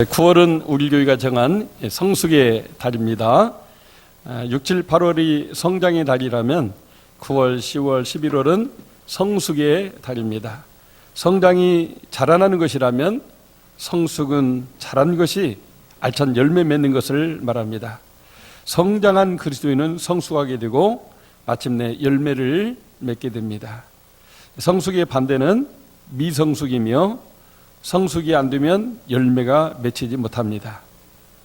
9월은 우리 교회가 정한 성숙의 달입니다. 6, 7, 8월이 성장의 달이라면 9월, 10월, 11월은 성숙의 달입니다. 성장이 자라나는 것이라면 성숙은 자란 것이 알찬 열매 맺는 것을 말합니다. 성장한 그리스도인은 성숙하게 되고 마침내 열매를 맺게 됩니다. 성숙의 반대는 미성숙이며 성숙이 안 되면 열매가 맺히지 못합니다.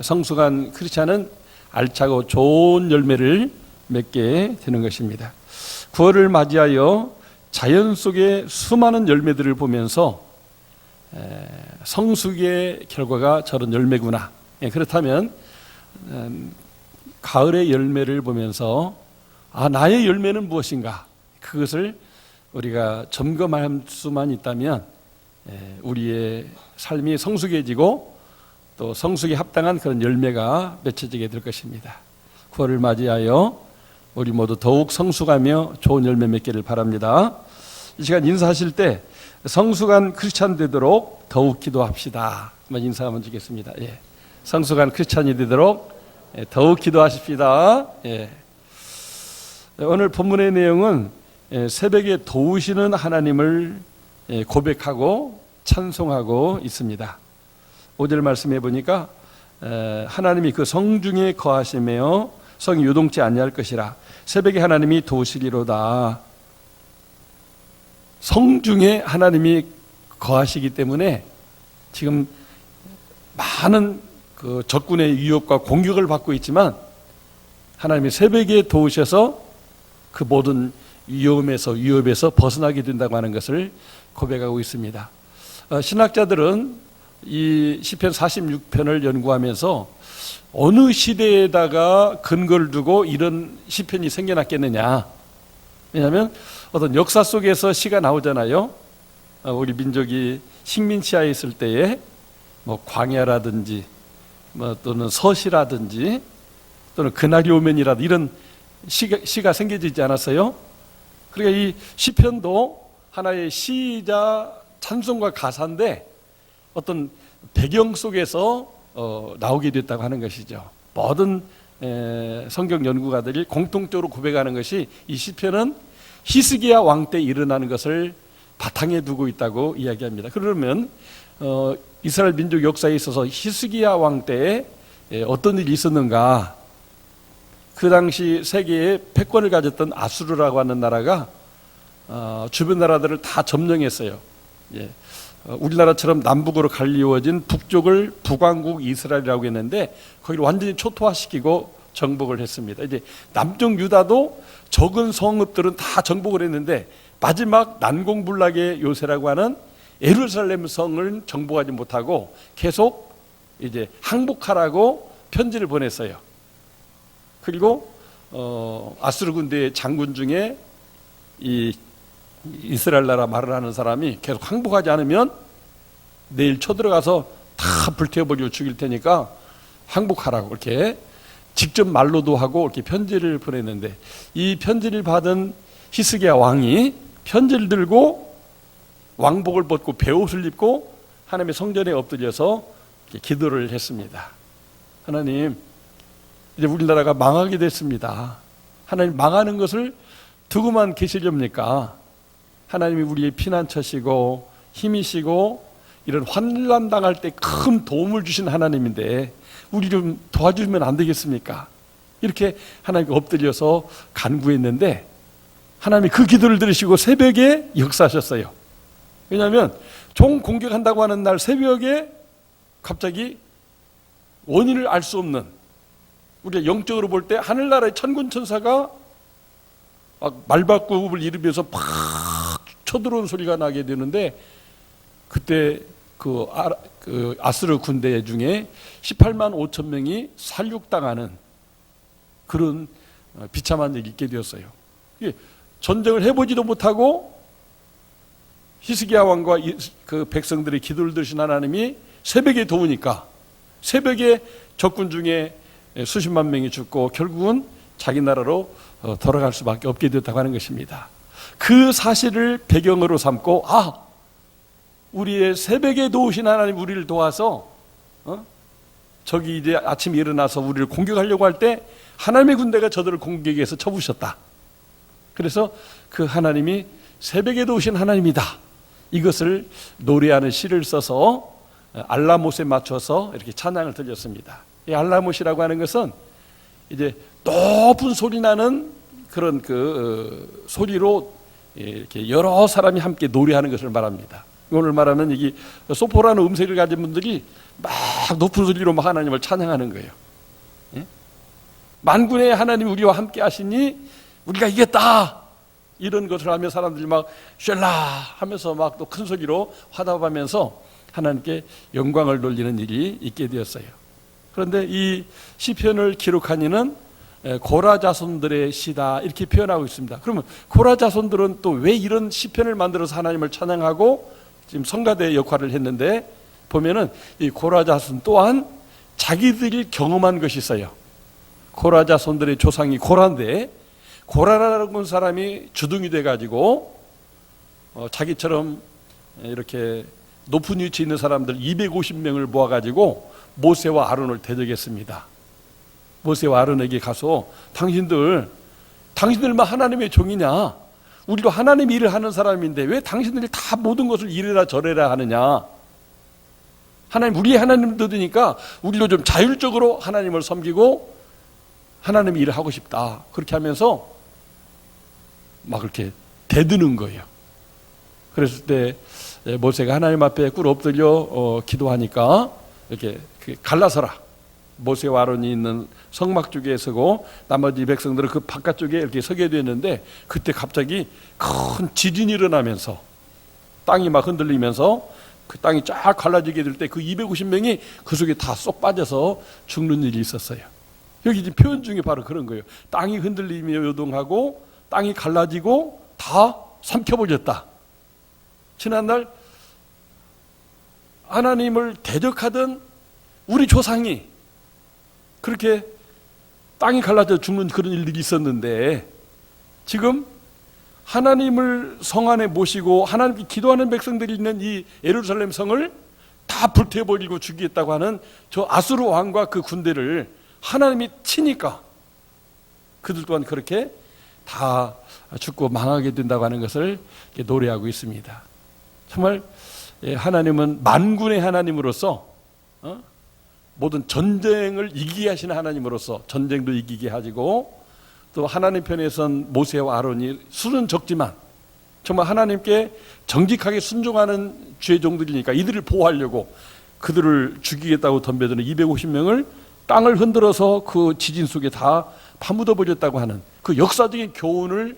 성숙한 크리스찬은 알차고 좋은 열매를 맺게 되는 것입니다. 9월을 맞이하여 자연 속의 수많은 열매들을 보면서 성숙의 결과가 저런 열매구나. 그렇다면 가을의 열매를 보면서 나의 열매는 무엇인가? 그것을 우리가 점검할 수만 있다면 우리의 삶이 성숙해지고 또 성숙에 합당한 그런 열매가 맺혀지게 될 것입니다. 9월을 맞이하여 우리 모두 더욱 성숙하며 좋은 열매 맺기를 바랍니다. 이 시간 인사하실 때 성숙한 크리스찬 되도록 더욱 기도합시다. 한번 인사 한번 주겠습니다. 성숙한 크리스찬이 되도록 더욱 기도하십시다. 오늘 본문의 내용은 새벽에 도우시는 하나님을 고백하고 찬송하고 있습니다. 5절 말씀해 보니까 하나님이 그 성중에 거하시며 성이 요동치 아니할 것이라 새벽에 하나님이 도우시리로다. 성중에 하나님이 거하시기 때문에 지금 많은 그 적군의 위협과 공격을 받고 있지만 하나님이 새벽에 도우셔서 그 모든 위협에서 벗어나게 된다고 하는 것을 고백하고 있습니다. 신학자들은 이 시편 46편을 연구하면서 어느 시대에다가 근거를 두고 이런 시편이 생겨났겠느냐. 왜냐하면 어떤 역사 속에서 시가 나오잖아요. 우리 민족이 식민지하에 있을 때에 광야라든지 또는 서시라든지 또는 그날이 오면이라든지 이런 시가 생겨지지 않았어요? 그러니까 이 시편도 하나의 시이자 찬송과 가사인데 어떤 배경 속에서 나오게 됐다고 하는 것이죠. 모든 성경 연구가들이 공통적으로 고백하는 것이 이 시편은 히스기야 왕 때 일어나는 것을 바탕에 두고 있다고 이야기합니다. 그러면 이스라엘 민족 역사에 있어서 히스기야 왕 때에 어떤 일이 있었는가? 그 당시 세계의 패권을 가졌던 아수르라고 하는 나라가 주변 나라들을 다 점령했어요. 우리나라처럼 남북으로 갈리워진 북쪽을 북왕국 이스라엘이라고 했는데 거기를 완전히 초토화시키고 정복을 했습니다. 이제 남쪽 유다도 적은 성읍들은 다 정복을 했는데 마지막 난공불락의 요새라고 하는 예루살렘 성을 정복하지 못하고 계속 이제 항복하라고 편지를 보냈어요. 그리고 아수르 군대의 장군 중에 이 이스라엘 나라 말을 하는 사람이 계속 항복하지 않으면 내일 쳐들어가서 다 불태워버리고 죽일 테니까 항복하라고 이렇게 직접 말로도 하고 이렇게 편지를 보냈는데 이 편지를 받은 히스기야 왕이 편지를 들고 왕복을 벗고 베옷을 입고 하나님의 성전에 엎드려서 기도를 했습니다. 하나님, 이제 우리나라가 망하게 됐습니다. 하나님, 망하는 것을 두고만 계시렵니까? 하나님이 우리의 피난처시고 힘이시고 이런 환난 당할 때 큰 도움을 주신 하나님인데 우리 좀 도와주면 안 되겠습니까? 이렇게 하나님께 엎드려서 간구했는데 하나님이 그 기도를 들으시고 새벽에 역사하셨어요. 왜냐하면 종 공격한다고 하는 날 새벽에 갑자기 원인을 알 수 없는, 우리가 영적으로 볼 때 하늘나라의 천군 천사가 막 말바꿈을 이루면서 팍 쳐들어온 소리가 나게 되는데 그때 그 아수르 군대 중에 18만 5천 명이 살육당하는 그런 비참한 일이 있게 되었어요. 전쟁을 해보지도 못하고 히스기야 왕과 그 백성들의 기도를 들으신 하나님이 새벽에 도우니까 새벽에 적군 중에 수십만 명이 죽고 결국은 자기 나라로 돌아갈 수밖에 없게 됐다고 하는 것입니다. 그 사실을 배경으로 삼고 우리의 새벽에 도우신 하나님 우리를 도와서 적이 이제 아침에 일어나서 우리를 공격하려고 할 때 하나님의 군대가 저들을 공격해서 쳐부셨다. 그래서 그 하나님이 새벽에도 오신 하나님이다. 이것을 노래하는 시를 써서 알라못에 맞춰서 이렇게 찬양을 들렸습니다. 이 알라못이라고 하는 것은 이제 높은 소리 나는 그런 그 소리로 이렇게 여러 사람이 함께 노래하는 것을 말합니다. 오늘 말하는 이 소포라노 음색을 가진 분들이 막 높은 소리로 막 하나님을 찬양하는 거예요. 예? 만군의 하나님 우리와 함께 하시니 우리가 이겼다. 이런 것을 하며 사람들이 막 쉘라 하면서 막 또 큰 소리로 화답하면서 하나님께 영광을 돌리는 일이 있게 되었어요. 그런데 이 시편을 기록한 이는 고라 자손들의 시다 이렇게 표현하고 있습니다. 그러면 고라 자손들은 또 왜 이런 시편을 만들어서 하나님을 찬양하고 지금 성가대의 역할을 했는데 보면은 이 고라 자손 또한 자기들이 경험한 것이 있어요. 고라 자손들의 조상이 고라인데 고라라는 사람이 주둥이 돼가지고 자기처럼 이렇게 높은 위치에 있는 사람들 250명을 모아가지고 모세와 아론을 대적했습니다. 모세와 아론에게 가서 당신들만 하나님의 종이냐? 우리도 하나님 일을 하는 사람인데 왜 당신들이 다 모든 것을 이래라 저래라 하느냐? 하나님 우리의 하나님도 되니까 우리도 좀 자율적으로 하나님을 섬기고 하나님 일을 하고 싶다. 그렇게 하면서 막 그렇게 대드는 거예요. 그랬을 때 모세가 하나님 앞에 꿇어 엎드려 기도하니까 이렇게 갈라서라. 모세와 아론이 있는 성막 쪽에 서고 나머지 백성들은 그 바깥쪽에 이렇게 서게 되었는데 그때 갑자기 큰 지진이 일어나면서 땅이 막 흔들리면서 그 땅이 쫙 갈라지게 될 때 그 250명이 그 속에 다 쏙 빠져서 죽는 일이 있었어요. 여기 지금 표현 중에 바로 그런 거예요. 땅이 흔들리며 요동하고 땅이 갈라지고 다 삼켜버렸다. 지난날 하나님을 대적하던 우리 조상이 그렇게 땅이 갈라져 죽는 그런 일들이 있었는데 지금 하나님을 성 안에 모시고 하나님께 기도하는 백성들이 있는 이 예루살렘 성을 다 불태워버리고 죽이겠다고 하는 저 아수르 왕과 그 군대를 하나님이 치니까 그들 또한 그렇게 다 죽고 망하게 된다고 하는 것을 노래하고 있습니다. 정말 하나님은 만군의 하나님으로서 모든 전쟁을 이기게 하시는 하나님으로서 전쟁도 이기게 하시고 또 하나님 편에선 모세와 아론이 수는 적지만 정말 하나님께 정직하게 순종하는 주의 종들이니까 이들을 보호하려고 그들을 죽이겠다고 덤벼드는 250명을 땅을 흔들어서 그 지진 속에 다 파묻어 버렸다고 하는 그 역사적인 교훈을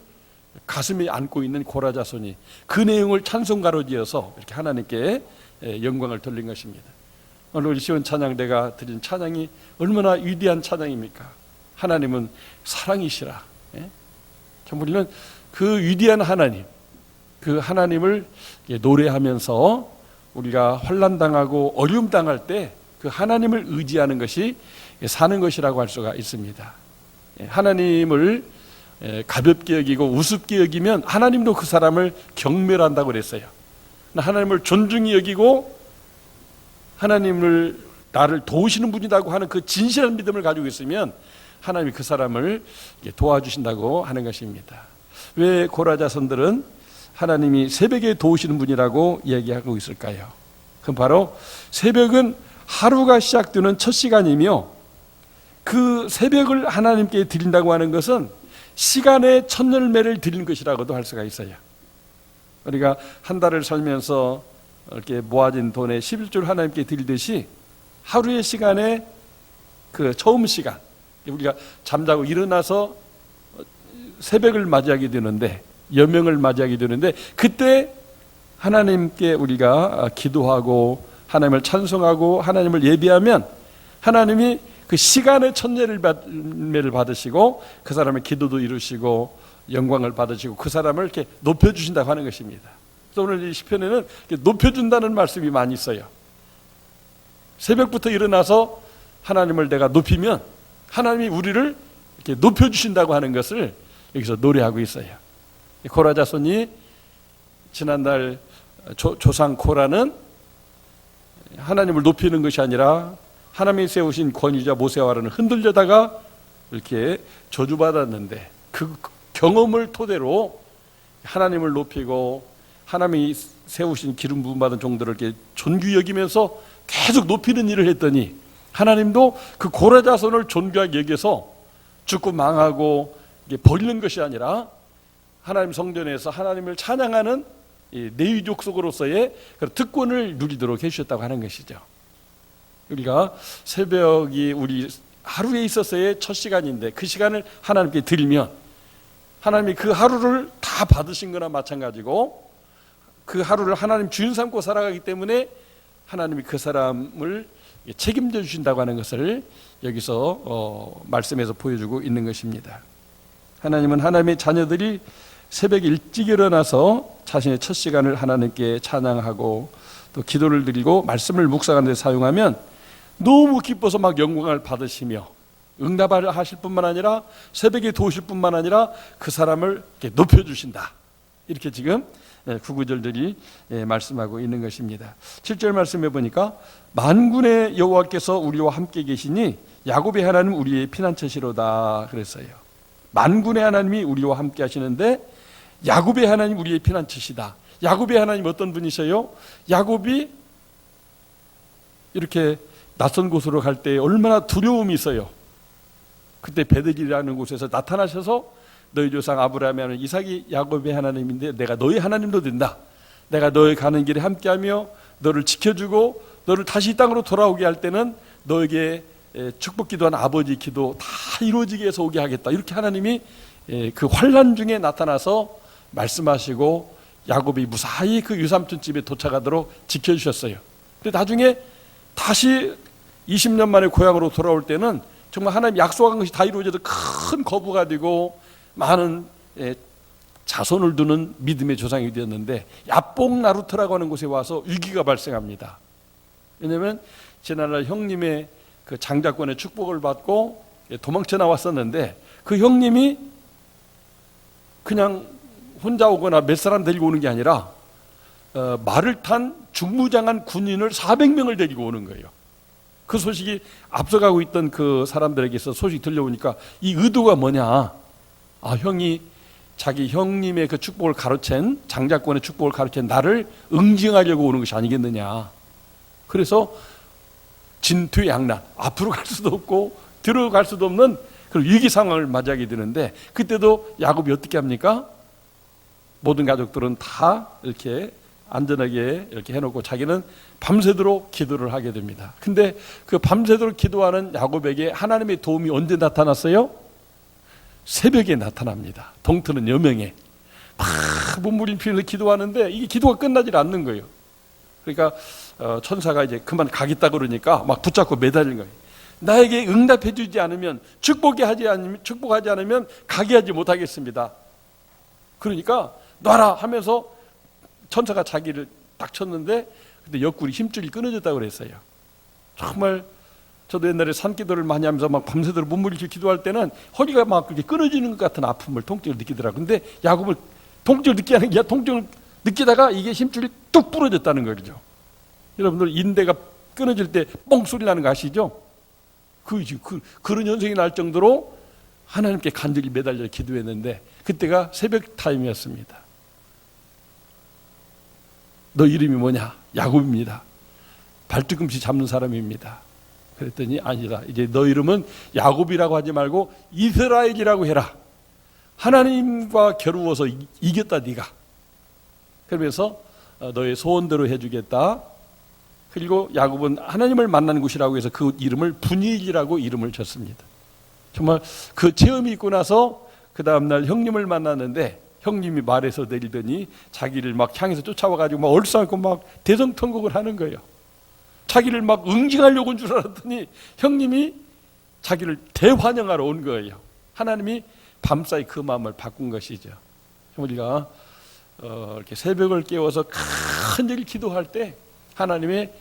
가슴에 안고 있는 고라 자손이 그 내용을 찬송가로 지어서 이렇게 하나님께 영광을 돌린 것입니다. 오늘 우리 시온 찬양대가 드린 찬양이 얼마나 위대한 찬양입니까? 하나님은 사랑이시라. 정말 우리는 그 위대한 하나님, 그 하나님을 노래하면서 우리가 환난당하고 어려움 당할 때 그 하나님을 의지하는 것이 사는 것이라고 할 수가 있습니다. 하나님을 가볍게 여기고 우습게 여기면 하나님도 그 사람을 경멸한다고 그랬어요. 하나님을 존중히 여기고 하나님을 나를 도우시는 분이라고 하는 그 진실한 믿음을 가지고 있으면 하나님이 그 사람을 도와주신다고 하는 것입니다. 왜 고라 자손들은 하나님이 새벽에 도우시는 분이라고 이야기하고 있을까요? 그럼 바로 새벽은 하루가 시작되는 첫 시간이며 그 새벽을 하나님께 드린다고 하는 것은 시간의 첫 열매를 드리는 것이라고도 할 수가 있어요. 우리가 한 달을 살면서 이렇게 모아진 돈의 11조를 하나님께 드리듯이 하루의 시간에 그 처음 시간, 우리가 잠자고 일어나서 새벽을 맞이하게 되는데 여명을 맞이하게 되는데 그때 하나님께 우리가 기도하고 하나님을 찬송하고 하나님을 예배하면 하나님이 그 시간의 첫 열매를 받으시고 그 사람의 기도도 이루시고 영광을 받으시고 그 사람을 이렇게 높여주신다고 하는 것입니다. 그래서 오늘 이 시편에는 높여준다는 말씀이 많이 있어요. 새벽부터 일어나서 하나님을 내가 높이면 하나님이 우리를 이렇게 높여주신다고 하는 것을 여기서 노래하고 있어요. 고라 자손이 지난날 조상 고라는 하나님을 높이는 것이 아니라 하나님이 세우신 권위자 모세와 아론은 흔들려다가 이렇게 저주받았는데 그 경험을 토대로 하나님을 높이고 하나님이 세우신 기름 부음 받은 종들을 이렇게 존귀 여기면서 계속 높이는 일을 했더니 하나님도 그 고라 자손을 존귀하게 여겨서 죽고 망하고 버리는 것이 아니라 하나님 성전에서 하나님을 찬양하는 레위 족속으로서의 특권을 누리도록 해주셨다고 하는 것이죠. 우리가 새벽이 우리 하루에 있어서의 첫 시간인데 그 시간을 하나님께 드리면 하나님이 그 하루를 다 받으신 거나 마찬가지고 그 하루를 하나님 주인 삼고 살아가기 때문에 하나님이 그 사람을 책임져 주신다고 하는 것을 여기서 말씀에서 보여주고 있는 것입니다. 하나님은 하나님의 자녀들이 새벽에 일찍 일어나서 자신의 첫 시간을 하나님께 찬양하고 또 기도를 드리고 말씀을 묵상하는 데 사용하면 너무 기뻐서 막 영광을 받으시며 응답을 하실 뿐만 아니라 새벽에 도우실 뿐만 아니라 그 사람을 이렇게 높여주신다. 이렇게 지금 구구절들이 말씀하고 있는 것입니다. 7절 말씀해 보니까 만군의 여호와께서 우리와 함께 계시니 야곱의 하나님 우리의 피난처시로다 그랬어요. 만군의 하나님이 우리와 함께 하시는데 야곱의 하나님 우리의 피난처시다. 야곱의 하나님 어떤 분이셔요? 야곱이 이렇게 낯선 곳으로 갈 때 얼마나 두려움이 있어요. 그때 베델이라는 곳에서 나타나셔서 너희 조상 아브라함의 하나님 이삭이 야곱의 하나님인데 내가 너희 하나님도 된다. 내가 너희 가는 길에 함께하며 너를 지켜주고 너를 다시 이 땅으로 돌아오게 할 때는 너에게 축복 기도한 아버지 기도 다 이루어지게 해서 오게 하겠다. 이렇게 하나님이 그 환난 중에 나타나서 말씀하시고 야곱이 무사히 그 유삼촌 집에 도착하도록 지켜주셨어요. 근데 나중에 다시 20년 만에 고향으로 돌아올 때는 정말 하나님 약속한 것이 다 이루어져서 큰 거부가 되고 많은 자손을 두는 믿음의 조상이 되었는데 야복 나루트라고 하는 곳에 와서 위기가 발생합니다. 왜냐하면 지난날 형님의 그 장자권의 축복을 받고 도망쳐 나왔었는데 그 형님이 그냥 혼자 오거나 몇 사람 데리고 오는 게 아니라 말을 탄 중무장한 군인을 400명을 데리고 오는 거예요. 그 소식이 앞서가고 있던 그 사람들에게서 소식이 들려오니까 이 의도가 뭐냐? 형이 자기 형님의 그 축복을 가로챈 장자권의 축복을 가로챈 나를 응징하려고 오는 것이 아니겠느냐. 그래서 진퇴양난, 앞으로 갈 수도 없고 들어갈 수도 없는 그런 위기 상황을 맞이하게 되는데 그때도 야곱이 어떻게 합니까? 모든 가족들은 다 이렇게 안전하게 이렇게 해놓고 자기는 밤새도록 기도를 하게 됩니다. 근데 그 밤새도록 기도하는 야곱에게 하나님의 도움이 언제 나타났어요? 새벽에 나타납니다. 동트는 여명에 막 몸부림 피면서 기도하는데 이게 기도가 끝나질 않는 거예요. 그러니까 천사가 이제 그만 가겠다 그러니까 막 붙잡고 매달린 거예요. 나에게 응답해 주지 않으면 축복하지 않으면 가게 하지 못하겠습니다. 그러니까 놔라 하면서 천사가 자기를 딱 쳤는데 근데 옆구리 힘줄이 끊어졌다고 그랬어요. 정말 저도 옛날에 산기도를 많이 하면서 막 밤새도록 몸부림쳐 기도할 때는 허리가 막 그렇게 끊어지는 것 같은 아픔을 통증을 느끼더라고요. 근데 야곱을 통증을 느끼게 하는 게 통증을 느끼다가 이게 힘줄이 뚝 부러졌다는 거죠. 여러분들 인대가 끊어질 때 뻥 소리 나는 거 아시죠? 그런 현상이 날 정도로 하나님께 간절히 매달려 기도했는데 그때가 새벽 타임이었습니다. 너 이름이 뭐냐? 야곱입니다. 발뒤꿈치 잡는 사람입니다. 그랬더니 아니다. 이제 너 이름은 야곱이라고 하지 말고 이스라엘이라고 해라. 하나님과 겨루어서 이겼다 네가. 그러면서 너의 소원대로 해주겠다. 그리고 야곱은 하나님을 만난 곳이라고 해서 그 이름을 분이엘이라고 이름을 졌습니다. 정말 그 체험이 있고 나서 그 다음날 형님을 만났는데 형님이 말에서 내리더니 자기를 막 향해서 쫓아와가지고 막 얼싸안고 막 대성통곡을 하는 거예요. 자기를 막 응징하려고 온 줄 알았더니 형님이 자기를 대환영하러 온 거예요. 하나님이 밤사이 그 마음을 바꾼 것이죠. 우리가 이렇게 새벽을 깨워서 간절히 기도할 때 하나님의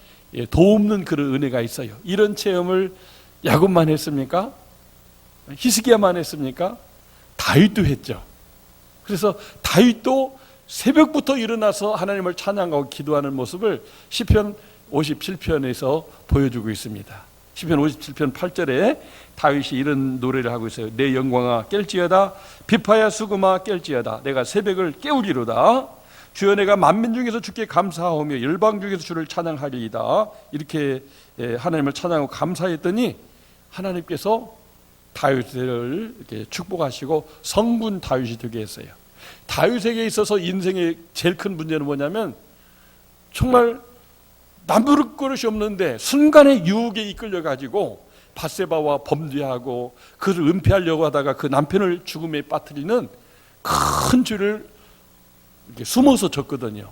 도움는 그런 은혜가 있어요. 이런 체험을 야곱만 했습니까? 히스기야만 했습니까? 다윗도 했죠. 그래서 다윗도 새벽부터 일어나서 하나님을 찬양하고 기도하는 모습을 시편 57편에서 보여주고 있습니다. 시편 57편 8절에 다윗이 이런 노래를 하고 있어요. 내 영광아 깰지어다, 비파야 수금아 깰지어다, 내가 새벽을 깨우리로다. 주여 내가 만민 중에서 주께 감사하오며 열방 중에서 주를 찬양하리이다. 이렇게 하나님을 찬양하고 감사했더니 하나님께서 다윗을 이렇게 축복하시고 성군 다윗이 되게 했어요. 다윗에게 있어서 인생의 제일 큰 문제는 뭐냐면 정말 남부를 것이 없는데 순간의 유혹에 이끌려가지고 밧세바와 범죄하고 그를 은폐하려고 하다가 그 남편을 죽음에 빠뜨리는 큰 죄를 이렇게 숨어서 졌거든요.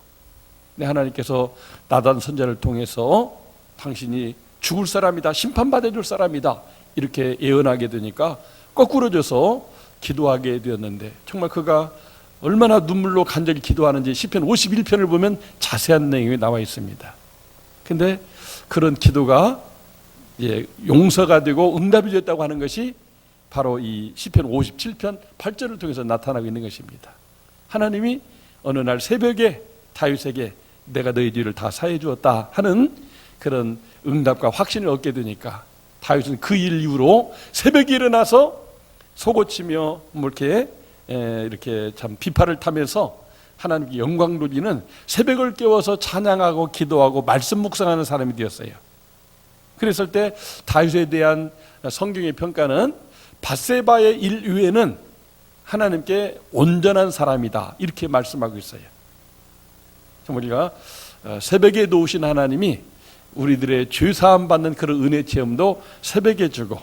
근데 하나님께서 나단 선지자를 통해서 당신이 죽을 사람이다, 심판받아 줄 사람이다 이렇게 예언하게 되니까 거꾸러져서 기도하게 되었는데 정말 그가 얼마나 눈물로 간절히 기도하는지 시편 51편을 보면 자세한 내용이 나와 있습니다. 근데 그런 기도가 용서가 되고 응답이 됐다고 하는 것이 바로 이 시편 57편 8절을 통해서 나타나고 있는 것입니다. 하나님이 어느 날 새벽에 다윗에게 내가 너희 죄를 다 사해 주었다 하는 그런 응답과 확신을 얻게 되니까 다윗은 그 일 이후로 새벽에 일어나서 속옷치며 이렇게 참 비파를 타면서 하나님께 영광 돌리는 새벽을 깨워서 찬양하고 기도하고 말씀 묵상하는 사람이 되었어요. 그랬을 때 다윗에 대한 성경의 평가는 밧세바의 일 이외에는 하나님께 온전한 사람이다 이렇게 말씀하고 있어요. 우리가 새벽에 도우신 하나님이 우리들의 죄 사함 받는 그런 은혜 체험도 새벽에 주고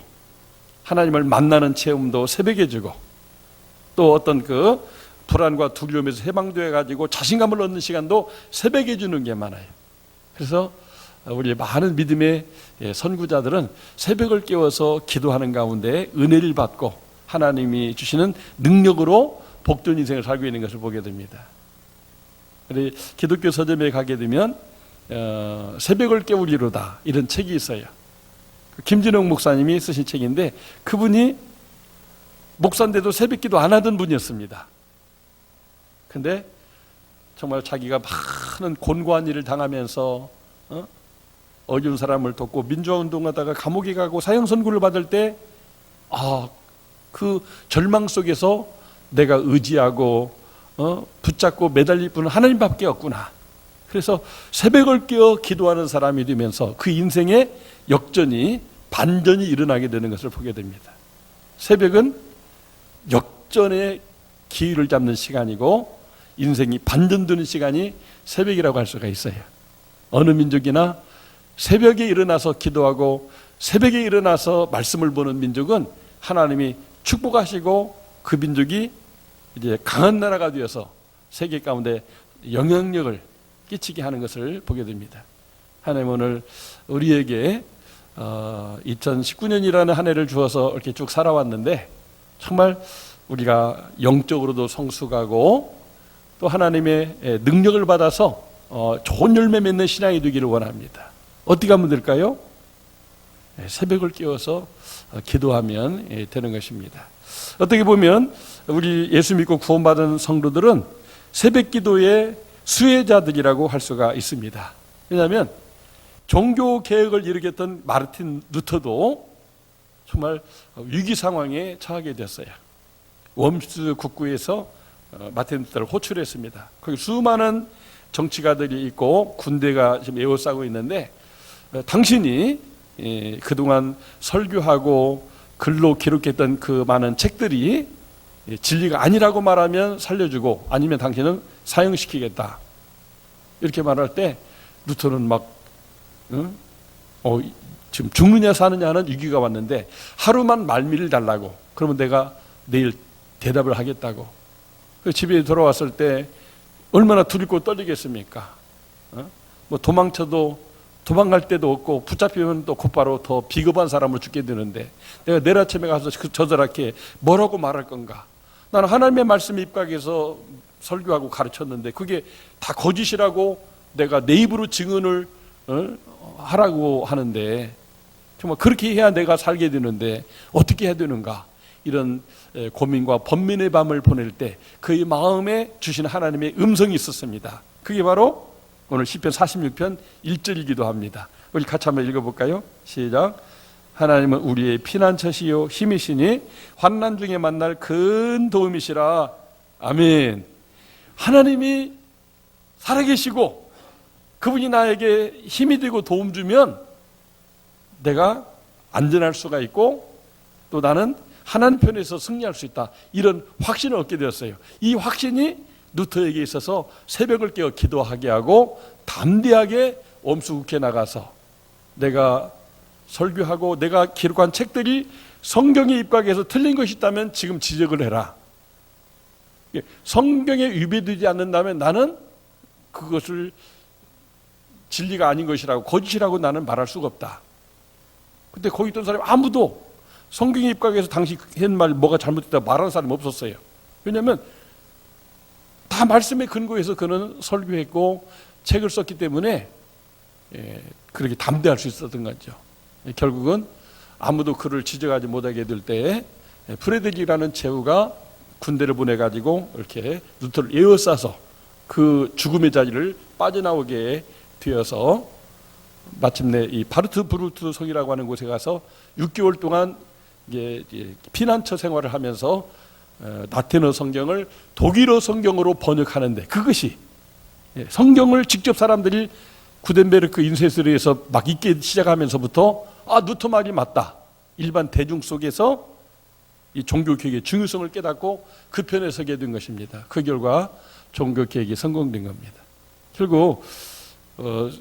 하나님을 만나는 체험도 새벽에 주고 또 어떤 그 불안과 두려움에서 해방되어 가지고 자신감을 얻는 시간도 새벽에 주는 게 많아요. 그래서 우리 많은 믿음의 선구자들은 새벽을 깨워서 기도하는 가운데 은혜를 받고 하나님이 주시는 능력으로 복된 인생을 살고 있는 것을 보게 됩니다. 우리 기독교 서점에 가게 되면 새벽을 깨우리로다 이런 책이 있어요. 김진영 목사님이 쓰신 책인데 그분이 목사인데도 새벽기도 안 하던 분이었습니다. 근데 정말 자기가 많은 곤고한 일을 당하면서 어려운 사람을 돕고 민주화운동하다가 감옥에 가고 사형선고를 받을 때 그 절망 속에서 내가 의지하고 붙잡고 매달릴 분은 하나님밖에 없구나. 그래서 새벽을 깨어 기도하는 사람이 되면서 그 인생의 역전이 반전이 일어나게 되는 것을 보게 됩니다. 새벽은 역전의 기회를 잡는 시간이고 인생이 반전되는 시간이 새벽이라고 할 수가 있어요. 어느 민족이나 새벽에 일어나서 기도하고 새벽에 일어나서 말씀을 보는 민족은 하나님이 축복하시고 그 민족이 이제 강한 나라가 되어서 세계 가운데 영향력을 끼치게 하는 것을 보게 됩니다. 하나님 오늘 우리에게 2019년이라는 한 해를 주어서 이렇게 쭉 살아왔는데 정말 우리가 영적으로도 성숙하고 또 하나님의 능력을 받아서 좋은 열매 맺는 신앙이 되기를 원합니다. 어떻게 하면 될까요? 새벽을 깨워서 기도하면 되는 것입니다. 어떻게 보면 우리 예수 믿고 구원받은 성도들은 새벽 기도의 수혜자들이라고 할 수가 있습니다. 왜냐하면 종교 개혁을 일으켰던 마르틴 루터도 정말 위기 상황에 처하게 됐어요. 웜스 국구에서 마틴 루터를 호출했습니다. 거기 수많은 정치가들이 있고 군대가 지금 에워싸고 있는데 당신이 그동안 설교하고 글로 기록했던 그 많은 책들이 진리가 아니라고 말하면 살려주고 아니면 당신은 사형시키겠다 이렇게 말할 때 루터는 막 지금 죽느냐 사느냐 하는 위기가 왔는데 하루만 말미를 달라고 그러면 내가 내일 대답을 하겠다고. 집에 돌아왔을 때 얼마나 두렵고 떨리겠습니까? 뭐 도망갈 데도 없고 붙잡히면 또 곧바로 더 비겁한 사람을 죽게 되는데 내가 내일 아침에 가서 저절하게 뭐라고 말할 건가? 나는 하나님의 말씀에 입각해서 설교하고 가르쳤는데 그게 다 거짓이라고 내가 내 입으로 증언을 하라고 하는데 정말 그렇게 해야 내가 살게 되는데 어떻게 해야 되는가? 이런 고민과 번민의 밤을 보낼 때 그의 마음에 주신 하나님의 음성이 있었습니다. 그게 바로 오늘 시편 46편 1절이기도 합니다. 우리 같이 한번 읽어볼까요? 시작. 하나님은 우리의 피난처시요 힘이시니 환난 중에 만날 큰 도움이시라. 아멘. 하나님이 살아계시고 그분이 나에게 힘이 되고 도움 주면 내가 안전할 수가 있고 또 나는 하나님 편에서 승리할 수 있다. 이런 확신을 얻게 되었어요. 이 확신이 루터에게 있어서 새벽을 깨어 기도하게 하고 담대하게 엄수국회 나가서 내가 설교하고 내가 기록한 책들이 성경에 입각해서 틀린 것이 있다면 지금 지적을 해라. 성경에 위배되지 않는다면 나는 그것을 진리가 아닌 것이라고 거짓이라고 나는 말할 수가 없다. 근데 거기 있던 사람이 아무도 성경에 입각해서 당시 한 말 뭐가 잘못됐다고 말하는 사람이 없었어요. 왜냐하면 다 말씀에 근거해서 그는 설교했고 책을 썼기 때문에 그렇게 담대할 수 있었던 거죠. 결국은 아무도 그를 지적하지 못하게 될 때에 프레드릭이라는 제후가 군대를 보내가지고 이렇게 루터를 에워싸서 그 죽음의 자리를 빠져나오게 되어서 마침내 이 바르트브루트 성이라고 하는 곳에 가서 6개월 동안 피난처 생활을 하면서 라틴어 성경을 독일어 성경으로 번역하는데 그것이 성경을 직접 사람들이 구텐베르크 인쇄소리에서 막 읽기 시작하면서부터 루터 말이 맞다. 일반 대중 속에서 이 종교개혁의 중요성을 깨닫고 그 편에 서게 된 것입니다. 그 결과 종교개혁이 성공된 겁니다. 결국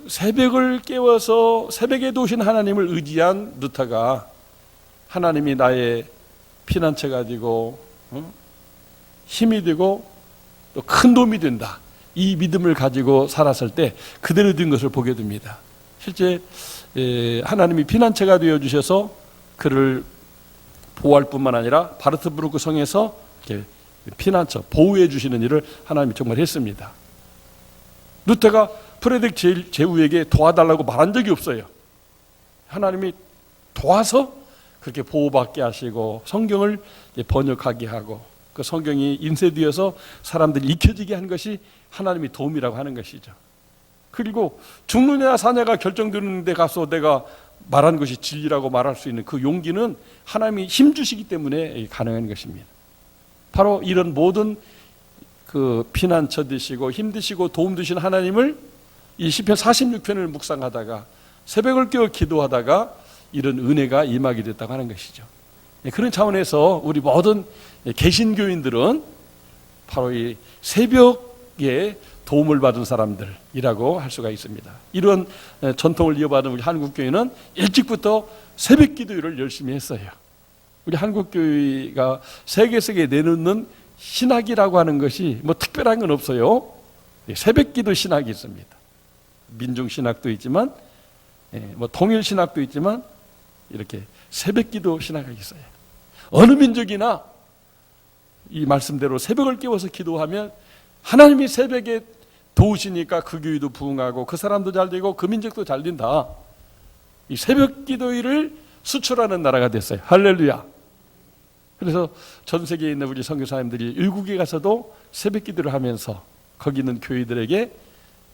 새벽을 깨워서 새벽에 도우신 하나님을 의지한 루터가 하나님이 나의 피난처가 되고 힘이 되고 또 큰 도움이 된다. 이 믿음을 가지고 살았을 때 그대로 된 것을 보게 됩니다. 실제 하나님이 피난처가 되어주셔서 그를 보호할 뿐만 아니라 바르트브루크 성에서 이렇게 피난처 보호해 주시는 일을 하나님이 정말 했습니다. 루터가 프레드릭 제후에게 도와달라고 말한 적이 없어요. 하나님이 도와서 그렇게 보호받게 하시고 성경을 번역하게 하고 그 성경이 인쇄되어서 사람들이 익혀지게 한 것이 하나님의 도움이라고 하는 것이죠. 그리고 죽느냐 사냐가 결정되는 데 가서 내가 말한 것이 진리라고 말할 수 있는 그 용기는 하나님이 힘 주시기 때문에 가능한 것입니다. 바로 이런 모든 그 피난처 되시고 힘 드시고 도움 주신 하나님을 이 시편 46편을 묵상하다가 새벽을 깨어 기도하다가 이런 은혜가 임하게 됐다고 하는 것이죠. 그런 차원에서 우리 모든 개신교인들은 바로 이 새벽에 도움을 받은 사람들이라고 할 수가 있습니다. 이런 전통을 이어받은 우리 한국교회는 일찍부터 새벽 기도를 열심히 했어요. 우리 한국교회가 세계색에 내놓는 신학이라고 하는 것이 뭐 특별한 건 없어요. 새벽 기도 신학이 있습니다. 민중 신학도 있지만 뭐 통일 신학도 있지만 이렇게 새벽 기도 신학이 있어요. 어느 민족이나 이 말씀대로 새벽을 깨워서 기도하면 하나님이 새벽에 도우시니까 그 교회도 부흥하고 그 사람도 잘 되고 그 민족도 잘 된다. 이 새벽 기도를 수출하는 나라가 됐어요. 할렐루야. 그래서 전 세계에 있는 우리 선교사님들이 일국에 가서도 새벽 기도를 하면서 거기 있는 교회들에게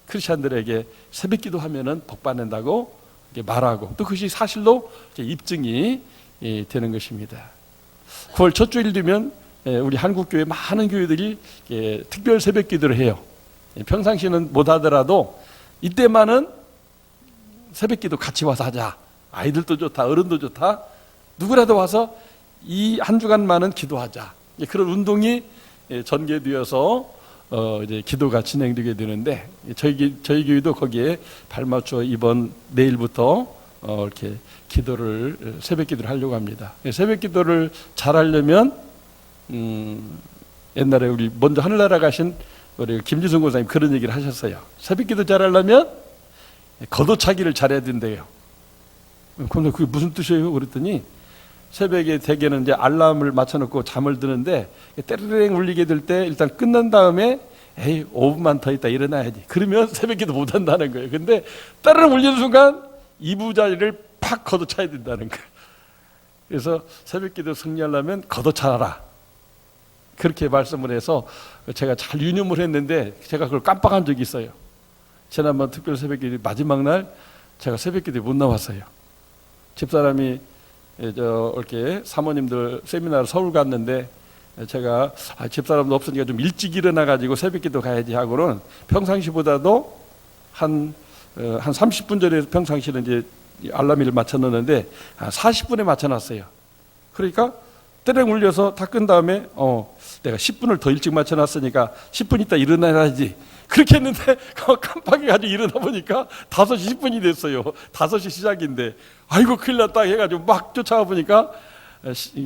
크리스찬들에게 새벽 기도하면은 복 받는다고 말하고 또 그것이 사실로 입증이 되는 것입니다. 9월 첫 주일 되면 우리 한국교회 많은 교회들이 특별 새벽 기도를 해요. 평상시는 못하더라도 이때만은 새벽 기도 같이 와서 하자. 아이들도 좋다, 어른도 좋다. 누구라도 와서 이 한 주간만은 기도하자. 그런 운동이 전개되어서 이제 기도가 진행되게 되는데 저희 교회도 거기에 발맞춰 이번 내일부터 이렇게 기도를 새벽 기도를 하려고 합니다. 새벽 기도를 잘 하려면 옛날에 우리 먼저 하늘나라 가신 우리 김지승 권사님 그런 얘기를 하셨어요. 새벽 기도 잘 하려면 걷어차기를 잘해야 된대요. 그런데 그게 무슨 뜻이에요? 그랬더니 새벽에 대개는 이제 알람을 맞춰놓고 잠을 드는데 때르릉 울리게 될 때 일단 끝난 다음에 5분만 더 있다 일어나야지. 그러면 새벽 기도 못 한다는 거예요. 근데 따르릉 울리는 순간 이부자리를 팍 걷어차야 된다는 거예요. 그래서 새벽 기도 승리하려면 걷어차라. 그렇게 말씀을 해서 제가 잘 유념을 했는데 제가 그걸 깜빡한 적이 있어요. 지난번 특별 새벽기도 마지막 날 제가 새벽기도에 못 나왔어요. 집사람이 이렇게 사모님들 세미나를 서울 갔는데 제가 집사람도 없으니까 좀 일찍 일어나가지고 새벽기도 가야지 하고는 평상시보다도 한 30분 전에 평상시는 이제 알람을 맞춰 놓는데 40분에 맞춰놨어요. 그러니까 때려 울려서 다 끈 다음에 내가 10분을 더 일찍 맞춰놨으니까 10분 있다 일어나야지. 그렇게 했는데 깜빡해가지고 일어나 보니까 5시 10분이 됐어요. 5시 시작인데 아이고 큰일 났다 해가지고 막 쫓아가 보니까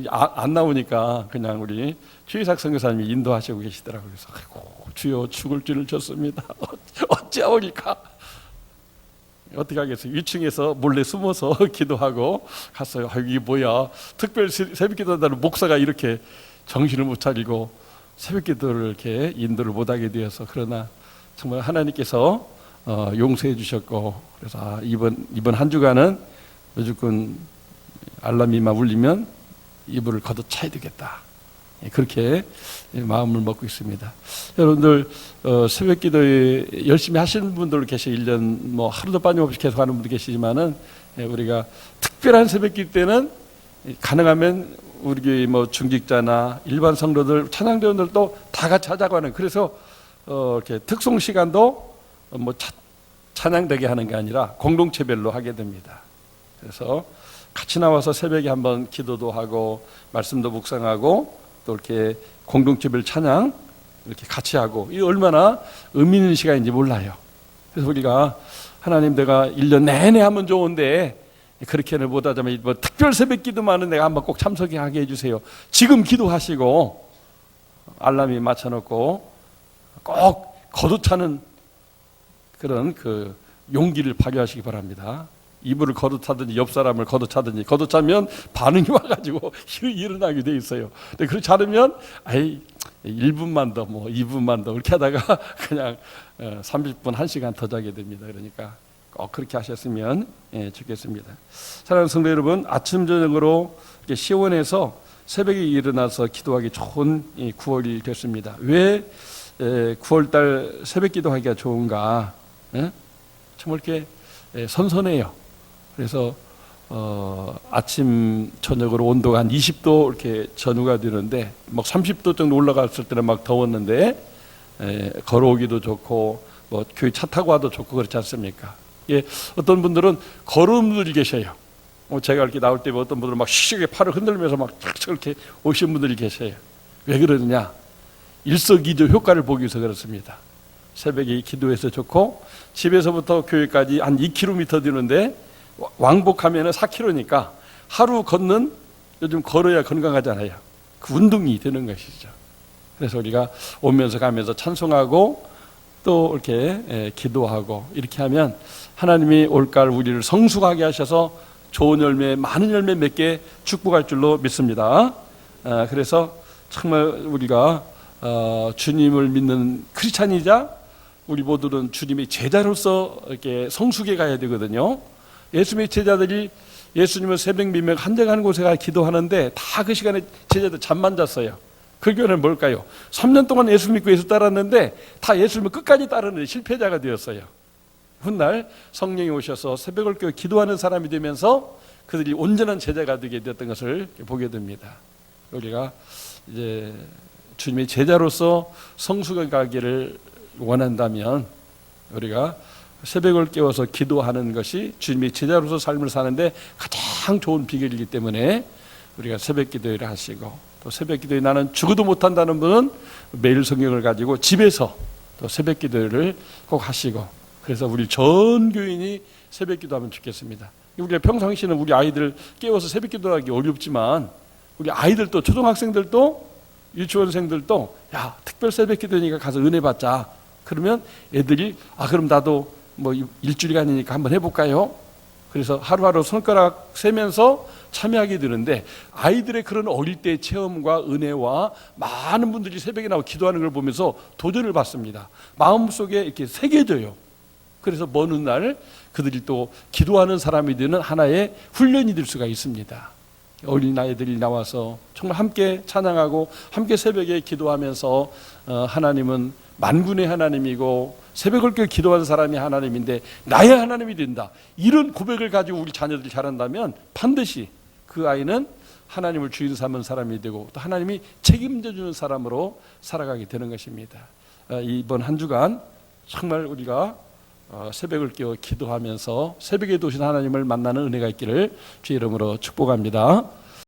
안 나오니까 그냥 우리 최희삭 선교사님이 인도하시고 계시더라고요. 그래서 아이고 주여 죽을 줄을 졌습니다. 어찌하오니까 어떻게 하겠어요? 위층에서 몰래 숨어서 기도하고 갔어요. 아이고 이게 뭐야? 특별 새벽기도 한다는 목사가 이렇게 정신을 못 차리고 새벽기도를 이렇게 인도를 못하게 되어서 그러나 정말 하나님께서 용서해 주셨고 그래서 이번 한 주간은 무조건 알람이만 울리면 이불을 걷어차야 되겠다. 그렇게 마음을 먹고 있습니다. 여러분들 새벽기도에 열심히 하시는 분들 계셔 1년 뭐 하루도 빠짐없이 계속 하는 분도 계시지만은 우리가 특별한 새벽기도 때는 가능하면 우리 교회 뭐 중직자나 일반 성도들 찬양대원들도 다 같이 하자고 하는 그래서 이렇게 특송 시간도 뭐 찬양되게 하는 게 아니라 공동체별로 하게 됩니다. 그래서 같이 나와서 새벽에 한번 기도도 하고 말씀도 묵상하고 또 이렇게 공동체별 찬양 이렇게 같이 하고 이 얼마나 의미 있는 시간인지 몰라요. 그래서 우리가 하나님 내가 1년 내내 하면 좋은데 그렇게는 못하자면 뭐 특별 새벽 기도만은 내가 한번 꼭 참석하게 해주세요. 지금 기도하시고 알람이 맞춰놓고 꼭 거듭차는 그런 그 용기를 발휘하시기 바랍니다. 이불을 거듭차든지 옆 사람을 거듭차든지 거듭차면 반응이 와가지고 일어나게 돼 있어요. 근데 그렇지 않으면 1분만 더 뭐 2분만 더 이렇게 하다가 그냥 30분 1시간 더 자게 됩니다. 그러니까 꼭 그렇게 하셨으면 좋겠습니다. 사랑하는 성도 여러분, 아침 저녁으로 이렇게 시원해서 새벽에 일어나서 기도하기 좋은 9월이 됐습니다. 왜 9월달 새벽 기도하기가 좋은가? 정말 이렇게 선선해요. 그래서 아침 저녁으로 온도가 한 20도 이렇게 전후가 되는데 막 30도 정도 올라갔을 때는 막 더웠는데 걸어오기도 좋고 뭐 교회 차 타고 와도 좋고 그렇지 않습니까? 예, 어떤 분들은 걸음들이 계셔요. 제가 이렇게 나올 때 어떤 분들은 막 시시하게 팔을 흔들면서 막 이렇게 오신 분들이 계셔요. 왜 그러느냐? 일석이조 효과를 보기 위해서 그렇습니다. 새벽에 기도해서 좋고 집에서부터 교회까지 한 2km 되는데 왕복하면 4km니까 하루 걷는 요즘 걸어야 건강하잖아요. 그 운동이 되는 것이죠. 그래서 우리가 오면서 가면서 찬송하고 또 이렇게 기도하고 이렇게 하면 하나님이 올가을 우리를 성숙하게 하셔서 좋은 열매, 많은 열매 맺게 축복할 줄로 믿습니다. 그래서 정말 우리가 주님을 믿는 크리스찬이자 우리 모두는 주님의 제자로서 이렇게 성숙해 가야 되거든요. 예수님의 제자들이 예수님을 새벽 미명 한적한 곳에 가 기도하는데 다 그 시간에 제자들 잠만 잤어요. 그 교훈은 뭘까요? 3년 동안 예수 믿고 예수 따랐는데 다 예수님을 끝까지 따르는 실패자가 되었어요. 훗날 성령이 오셔서 새벽을 깨워 기도하는 사람이 되면서 그들이 온전한 제자가 되게 되었던 것을 보게 됩니다. 우리가 이제 주님의 제자로서 성숙해 가기를 원한다면 우리가 새벽을 깨워서 기도하는 것이 주님의 제자로서 삶을 사는데 가장 좋은 비결이기 때문에 우리가 새벽 기도를 하시고 또 새벽 기도에 나는 죽어도 못한다는 분은 매일 성경을 가지고 집에서 또 새벽 기도를 꼭 하시고 그래서 우리 전 교인이 새벽 기도하면 좋겠습니다. 우리가 평상시에는 우리 아이들 깨워서 새벽 기도하기 어렵지만 우리 아이들도 초등학생들도 유치원생들도 야 특별 새벽 기도니까 가서 은혜 받자. 그러면 애들이 그럼 나도 뭐 일주일간이니까 한번 해볼까요? 그래서 하루하루 손가락 세면서 참여하게 되는데 아이들의 그런 어릴 때의 체험과 은혜와 많은 분들이 새벽에 나와 기도하는 걸 보면서 도전을 받습니다. 마음속에 이렇게 새겨져요. 그래서 먼 훗날 그들이 또 기도하는 사람이 되는 하나의 훈련이 될 수가 있습니다. 어린 아이들이 나와서 정말 함께 찬양하고 함께 새벽에 기도하면서 하나님은 만군의 하나님이고 새벽을 깨어 기도한 사람이 하나님인데 나의 하나님이 된다. 이런 고백을 가지고 우리 자녀들이 자란다면 반드시 그 아이는 하나님을 주인 삼은 사람이 되고 또 하나님이 책임져 주는 사람으로 살아가게 되는 것입니다. 이번 한 주간 정말 우리가 새벽을 깨어 기도하면서 새벽에 도신 하나님을 만나는 은혜가 있기를 주의 이름으로 축복합니다.